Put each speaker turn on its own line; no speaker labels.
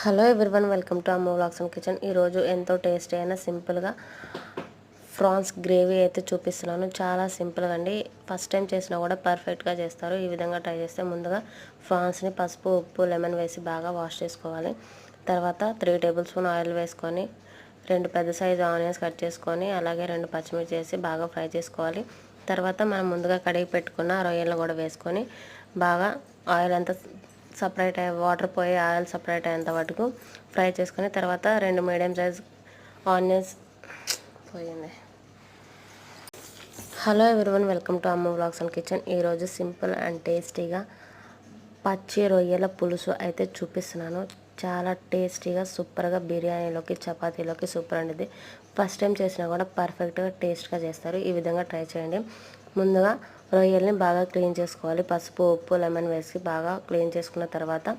Hello everyone, welcome to అమ్మ vlogs and kitchen. ఈరోజు ఎంతో టేస్టీ అయిన సింపుల్గా ఫ్రాన్స్ గ్రేవీ అయితే చూపిస్తున్నాను. చాలా సింపుల్గా అండి. ఫస్ట్ టైం చేసినా కూడా పర్ఫెక్ట్గా చేస్తారు. ఈ విధంగా ట్రై చేస్తే ముందుగా ఫ్రాన్స్ని పసుపు, ఉప్పు, లెమన్ వేసి బాగా వాష్ చేసుకోవాలి. తర్వాత 3 టేబుల్ స్పూన్ ఆయిల్ వేసుకొని 2 పెద్ద సైజు ఆనియన్స్ కట్ చేసుకొని అలాగే 2 పచ్చిమిర్చి వేసి బాగా ఫ్రై చేసుకోవాలి. తర్వాత మనం ముందుగా కడిగి పెట్టుకున్న రొయ్యలను కూడా వేసుకొని బాగా ఆయిల్ అంతా సపరేట్ అయ్యే వాటర్ పోయి ఆయిల్ సపరేట్ అయ్యేంత వరకు ఫ్రై చేసుకొని తర్వాత 2 మీడియం సైజ్ ఆనియన్స్ పోయింది. హలో ఎవ్రీవన్, వెల్కమ్ టు అమ్మ వ్లాగ్స్ అండ్ కిచెన్. ఈరోజు సింపుల్ అండ్ టేస్టీగా పచ్చి రొయ్యల పులుసు అయితే చూపిస్తున్నాను. చాలా టేస్టీగా సూపర్గా బిర్యానీలోకి చపాతీలోకి సూపర్ అండి. ఫస్ట్ టైం చేసినా కూడా పర్ఫెక్ట్గా టేస్ట్గా చేస్తారు. ఈ విధంగా ట్రై చేయండి. ముందుగా రొయ్యల్ని బాగా క్లీన్ చేసుకోవాలి. పసుపు, ఉప్పు, లెమన్ వేసి బాగా క్లీన్ చేసుకున్న తర్వాత